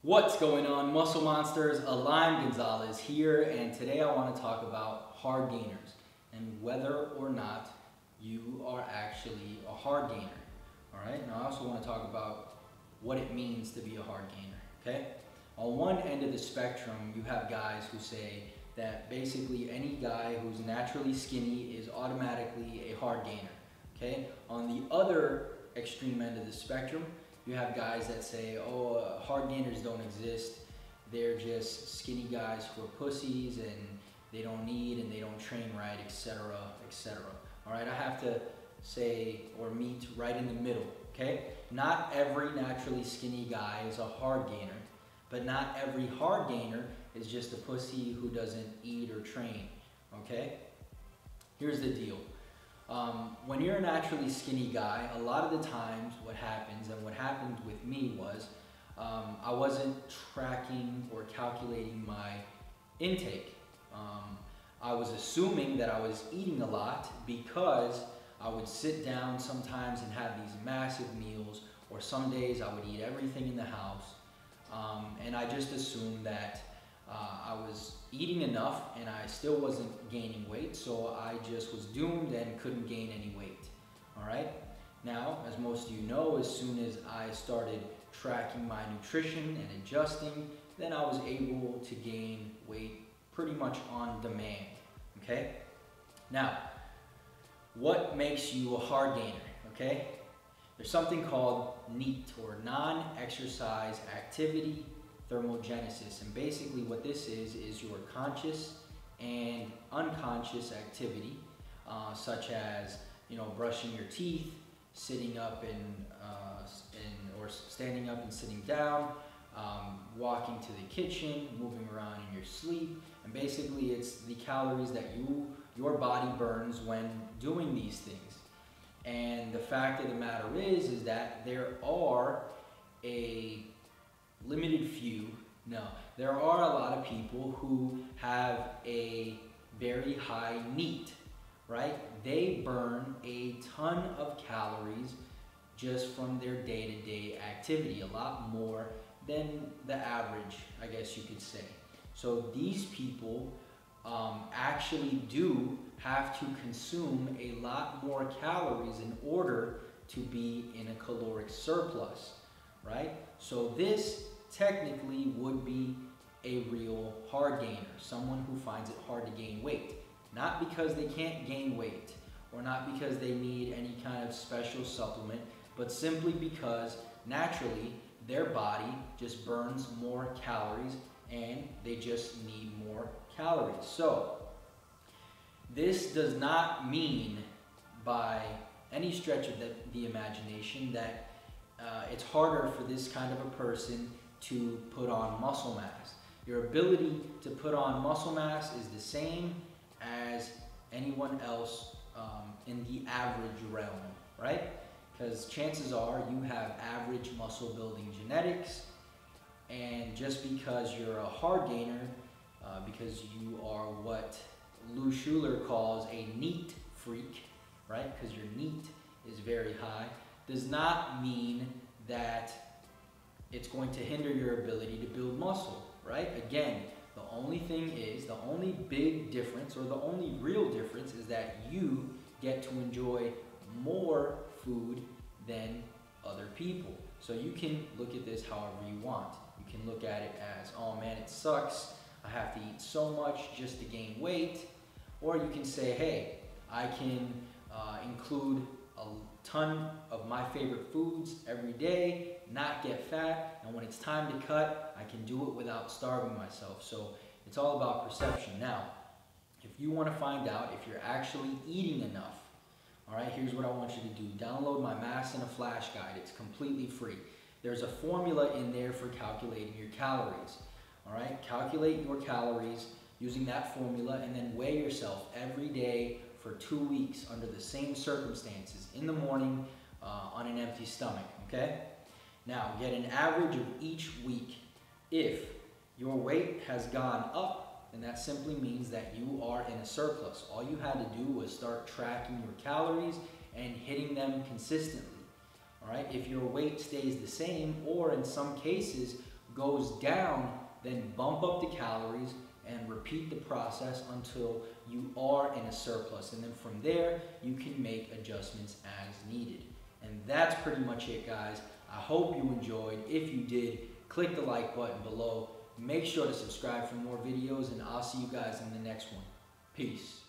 What's going on, Muscle Monsters? Alain Gonzalez here, and today I want to talk about hard gainers and whether or not you are actually a hard gainer. Alright, now I also want to talk about what it means to be a hard gainer. Okay? On one end of the spectrum, you have guys who say that basically any guy who's naturally skinny is automatically a hard gainer. Okay? On the other extreme end of the spectrum, you have guys that say, oh, hard gainers don't exist. They're just skinny guys who are pussies and they don't need and they don't train right, etc., etc. All right, I have to say or meet right in the middle, okay? Not every naturally skinny guy is a hard gainer, but not every hard gainer is just a pussy who doesn't eat or train, okay? Here's the deal. When you're a naturally skinny guy, a lot of the times what happens, and what happened with me was, I wasn't tracking or calculating my intake. I was assuming that I was eating a lot because I would sit down sometimes and have these massive meals, or some days I would eat everything in the house, and I just assumed that I was eating enough and I still wasn't gaining weight, so I just was doomed and couldn't gain any weight. Alright? Now, as most of you know, as soon as I started tracking my nutrition and adjusting, then I was able to gain weight pretty much on demand. Okay? Now, what makes you a hard gainer? Okay? There's something called NEAT, or non-exercise activity thermogenesis, and basically what this is your conscious and unconscious activity, such as brushing your teeth, sitting up or standing up and sitting down, walking to the kitchen, moving around in your sleep, and basically it's the calories that your body burns when doing these things. And the fact of the matter is that there are a limited few. No, there are a lot of people who have a very high NEAT, right? They burn a ton of calories just from their day-to-day activity, a lot more than the average, I guess you could say. So these people actually do have to consume a lot more calories in order to be in a caloric surplus, right? So this technically would be a real hard gainer, someone who finds it hard to gain weight. Not because they can't gain weight, or not because they need any kind of special supplement, but simply because naturally their body just burns more calories and they just need more calories. So this does not mean by any stretch of the imagination that it's harder for this kind of a person to put on muscle mass. Your ability to put on muscle mass is the same as anyone else in the average realm, right? Because chances are you have average muscle building genetics, and just because you're a hard gainer, because you are what Lou Schuler calls a NEAT freak, right? Because your NEAT is very high, does not mean that it's going to hinder your ability to build muscle, right? Again, the only thing is, the only big difference, or the only real difference, is that you get to enjoy more food than other people. So you can look at this however you want. You can look at it as, oh man, it sucks, I have to eat so much just to gain weight. Or you can say, hey, I can include a ton of my favorite foods every day, not get fat, and when it's time to cut, I can do it without starving myself. So it's all about perception. Now, if you want to find out if you're actually eating enough, all right, here's what I want you to do. Download my Mass in a Flash guide. It's completely free. There's a formula in there for calculating your calories. All right, calculate your calories using that formula, and then weigh yourself every day for 2 weeks under the same circumstances, in the morning, on an empty stomach, okay? Now, get an average of each week. If your weight has gone up, then that simply means that you are in a surplus. All you had to do was start tracking your calories and hitting them consistently. All right, if your weight stays the same, or in some cases goes down, then bump up the calories and repeat the process until you are in a surplus. And then from there, you can make adjustments as needed. And that's pretty much it, guys. I hope you enjoyed. If you did, click the like button below. Make sure to subscribe for more videos, and I'll see you guys in the next one. Peace.